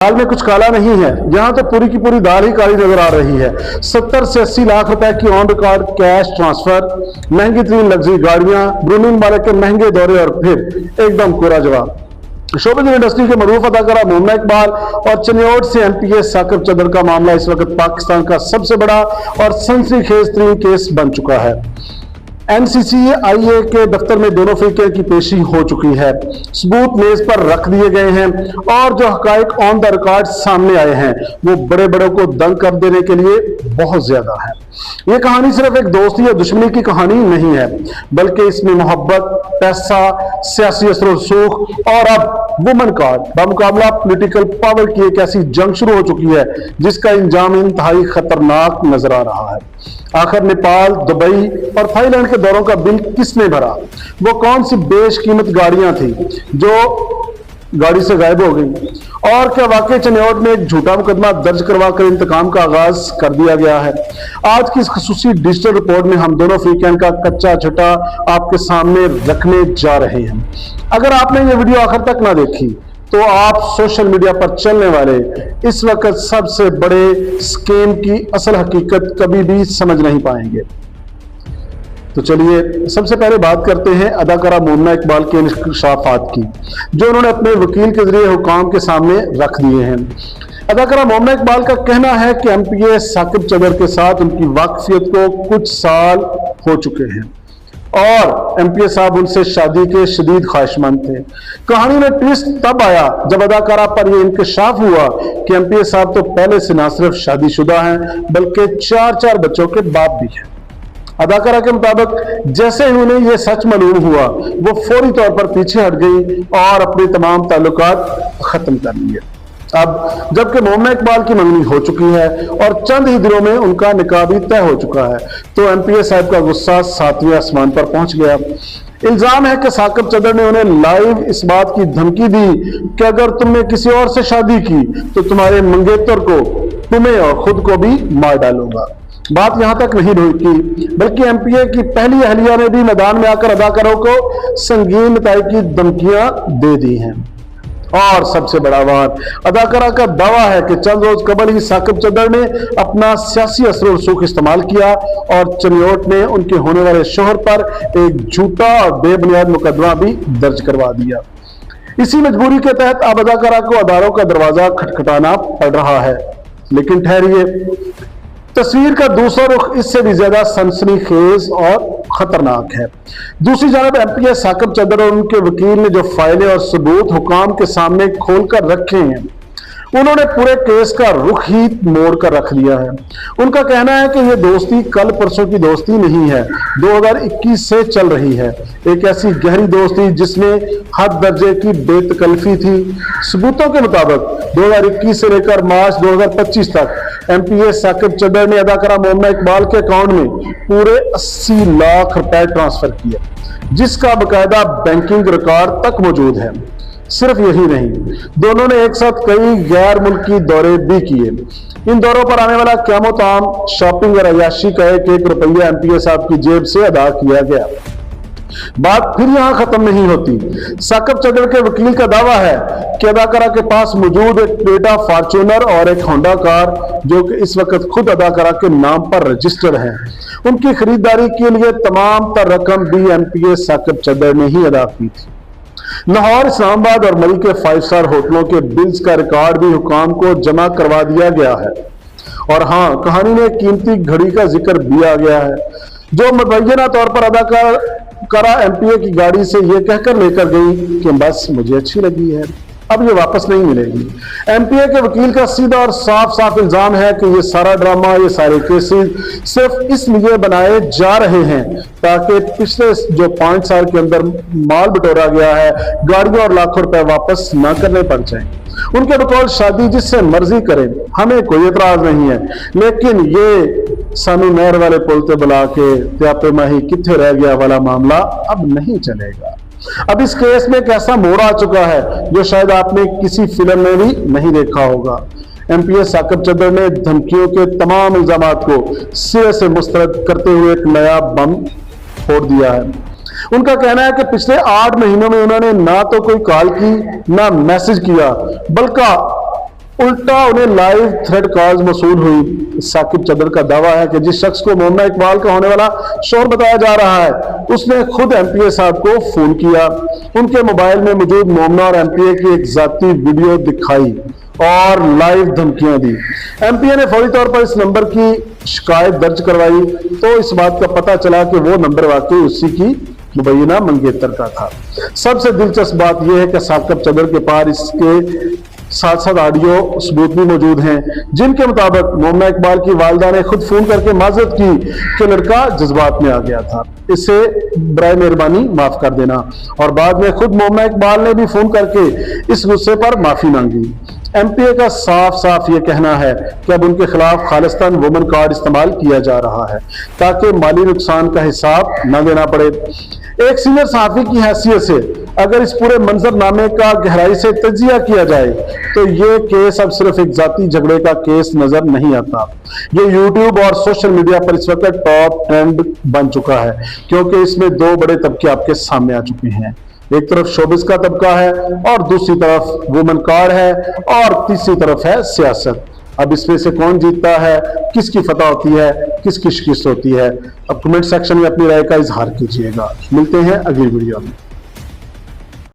दाल में कुछ काला नहीं है, यहाँ तो पूरी की पूरी दाल ही काली नजर आ रही है। 70 से 80 लाख रुपए की ऑन रिकॉर्ड कैश ट्रांसफर, महंगी तरीन लग्जरी गाड़ियां, ब्रूनिंग मालिक के महंगे दौरे और फिर एकदम कोरा जवाब। शोबिज़ इंडस्ट्री के मरूफ अदाकारा मोमना इकबाल और चनियोट से एमपीए साकिब चदर का मामला इस वक्त पाकिस्तान का सबसे बड़ा और सनसनीखेज तरीन केस बन चुका है। एनसीसीआईए के दफ्तर में दोनों फरीकों की पेशी हो चुकी है, सबूत मेज पर रख दिए गए हैं और जो हकायक ऑन द रिकॉर्ड सामने आए हैं वो बड़े बड़ों को दंग कर देने के लिए बहुत ज्यादा है। ये कहानी सिर्फ एक दोस्ती या दुश्मनी की कहानी नहीं है, बल्कि इसमें मोहब्बत, पैसा, सियासी असर और सुख और अब वुमन कार्ड बामुकाबला पॉलिटिकल पावर की एक ऐसी जंग शुरू हो चुकी है जिसका इंजाम इंतहाई खतरनाक नजर आ रहा है। आखिर नेपाल, दुबई और थाईलैंड के दौरों का बिल किसने भरा? वो कौन सी बेशकीमत गाड़ियां थी जो गाड़ी से गायब हो गई? और क्या वाकई चनियोट में एक झूठा मुकदमा दर्ज करवाकर इंतकाम का आगाज कर दिया गया है? आज की इस खसूसी डिजिटल रिपोर्ट में हम दोनों फ्रीकैन का कच्चा छटा आपके सामने रखने जा रहे हैं। अगर आपने ये वीडियो आखिर तक ना देखी तो आप सोशल मीडिया पर चलने वाले इस वक्त सबसे बड़े स्कीम की असल हकीकत कभी भी समझ नहीं पाएंगे। तो चलिए सबसे पहले बात करते हैं अदाकारा मोमना इकबाल के इंकशाफात की, जो उन्होंने अपने वकील के जरिए हुकाम के सामने रख दिए हैं। अदाकारा मोमना इकबाल का कहना है कि एमपीए साकिब चदर के साथ उनकी वाकफियत को कुछ साल हो चुके हैं और एमपीए साहब उनसे शादी के शदीद ख्वाहिशमंद थे। कहानी में ट्विस्ट तब आया जब अदाकारा पर यह इंकशाफ हुआ कि एमपीए साहब तो पहले से ना सिर्फ शादीशुदा हैं बल्कि 4 बच्चों के बाप भी हैं। अदाकारा के मुताबिक जैसे ही उन्हें यह सच मालूम हुआ वो फौरी तौर पर पीछे हट गई और अपने तमाम ताल्लुकात खत्म कर लिए। अब जबकि मोमना इकबाल की मंगनी हो चुकी है और चंद ही दिनों में उनका निकाह भी तय हो चुका है तो एमपीए साहब का गुस्सा 7वें आसमान पर पहुंच गया। इल्जाम है कि साकिब चदर ने उन्हें लाइव इस बात की धमकी दी कि अगर तुमने किसी और से शादी की तो तुम्हारे मंगेतर को, तुम्हें और खुद को भी मार डालूंगा। बात यहां तक नहीं रुकी बल्कि एमपीए की पहली अहलिया ने भी मैदान में आकर अदाकारों को संगीन नताई की धमकियां दे दी हैं। और सबसे बड़ा बात, अदाकारा का दावा है कि चंद रोज कबल ही साकिब चदर ने अपना सियासी असर और सुख इस्तेमाल किया और चनियोट ने उनके होने वाले शोहर पर एक झूठा और बेबुनियाद मुकदमा भी दर्ज करवा दिया। इसी मजबूरी के तहत अब अदाकारा को अदारों का दरवाजा खटखटाना पड़ रहा है। लेकिन ठहरिए, तस्वीर का दूसरा रुख इससे भी ज्यादा सनसनीखेज और खतरनाक है। दूसरी जानब एमपीए साकिब चदर और उनके वकील ने जो फाइलें और सबूत हुकाम के सामने खोलकर रखे हैं उन्होंने पूरे केस का रुख ही मोड़ कर रख दिया है। उनका कहना है कि यह दोस्ती कल परसों की दोस्ती नहीं है, 2021 से चल रही है। एक ऐसी गहरी दोस्ती जिसमें हद दर्जे की बेतकल्फी थी। सबूतों के मुताबिक 2021 से लेकर मार्च 2025 तक एमपीए साकिब चदर ने अदाकारा मोमना इकबाल के अकाउंट में पूरे 80 लाख रुपए ट्रांसफर किए, जिसका बाकायदा बैंकिंग रिकॉर्ड तक मौजूद है। सिर्फ यही नहीं, दोनों ने एक साथ कई गैर मुल्की दौरे भी किए। इन दौरों पर आने वाला क़यामत-ओ-ताम, शॉपिंग और अय्याशी का एक रुपया एमपीए साहब की जेब से अदा किया गया। बात फिर यहां खत्म नहीं होती। साकिब चदर के वकील का दावा है कि अदाकारा के पास मौजूद एक टोयोटा फॉर्च्यूनर और एक होंडा कार जो कि इस वक्त खुद अदाकारा के नाम पर रजिस्टर्ड है, उनकी खरीदारी के लिए तमाम तर रकम भी एमपीए साकिब चदर ने ही अदा की थी। लाहौर, इस्लामाबाद और मरी के 5 स्टार होटलों के बिल्स का रिकॉर्ड भी हुकाम को जमा करवा दिया गया है। और हाँ, कहानी में कीमती घड़ी का जिक्र भी आ गया है जो मुबैना तौर पर अदाकारा एमपीए की गाड़ी से यह कहकर लेकर गई कि बस मुझे अच्छी लगी है, अब ये वापस नहीं मिलेगी। एमपीए के वकील का सीधा और साफ साफ इल्जाम है कि ये सारा ड्रामा, ये सारे केसेस सिर्फ इसलिए बनाए जा रहे हैं ताकि पिछले जो 5 साल के अंदर माल बटोरा गया है, गाड़ियों और लाखों रुपए वापस ना करने पड़ जाए। उनके बकौल शादी जिससे मर्जी करें, हमें कोई एतराज नहीं है, लेकिन ये सानू नहर वाले पुल ते बुला के त्यापे माही किथे रह गया वाला मामला अब नहीं चलेगा। अब इस केस में एक ऐसा मोड़ आ चुका है जो शायद आपने किसी फिल्म में भी नहीं देखा होगा। एमपीए साकिब चदर ने धमकियों के तमाम इल्जामात को सिरे से मुस्तरद करते हुए एक नया बम फोड़ दिया है। उनका कहना है कि पिछले 8 महीनों में उन्होंने ना तो कोई कॉल की ना मैसेज किया, बल्कि उल्टा उन्हें लाइव थ्रेड कॉल्स मौसूल हुई। साकिब चदर का दावा है कि जिस शख्स को मोमना इकबाल का होने वाला शोर बताया जा रहा है उसने खुद एमपीए साहब को फोन किया, उनके मोबाइल में मौजूद मोमना और एमपीए की एक जाती वीडियो दिखाई और लाइव धमकियां दी। एमपीए ने फौरी तौर पर इस नंबर की शिकायत दर्ज करवाई तो इस बात का पता चला कि वो नंबर वाकई उसी की मुबैना मंगेतर का था। सबसे दिलचस्प बात यह है कि साकिब चदर के पास इसके साथ साथ ऑडियो सबूत भी मौजूद हैं जिनके मुताबिक मोमना इकबाल की वालिदा ने खुद फोन करके माजरत की कि लड़का जज्बात में आ गया था, इसे बराए मेहरबानी माफ कर देना। और बाद में खुद मोमना इकबाल ने भी फोन करके इस गुस्से पर माफी मांगी। एमपीए का साफ साफ ये कहना है कि अब उनके खिलाफ खालिस्तान वुमन कार्ड इस्तेमाल किया जा रहा है ताकि माली नुकसान का हिसाब न देना पड़े। एक सीनियर सहाफी की हैसियत से अगर इस पूरे मंजरनामे का गहराई से तजिया किया जाए तो ये केस अब सिर्फ एक जाती झगड़े का केस नजर नहीं आता। ये यूट्यूब और सोशल मीडिया पर इस वक्त टॉप ट्रेंड बन चुका है क्योंकि इसमें दो बड़े तबके आपके सामने आ चुके हैं। एक तरफ शोबिस का तबका है और दूसरी तरफ वुमन कार्ड है और तीसरी तरफ है सियासत। अब इसमें से कौन जीतता है, किसकी फतह होती है, किसकी शिकस्त होती है, अब कमेंट सेक्शन में अपनी राय का इजहार कीजिएगा। मिलते हैं अगली वीडियो में।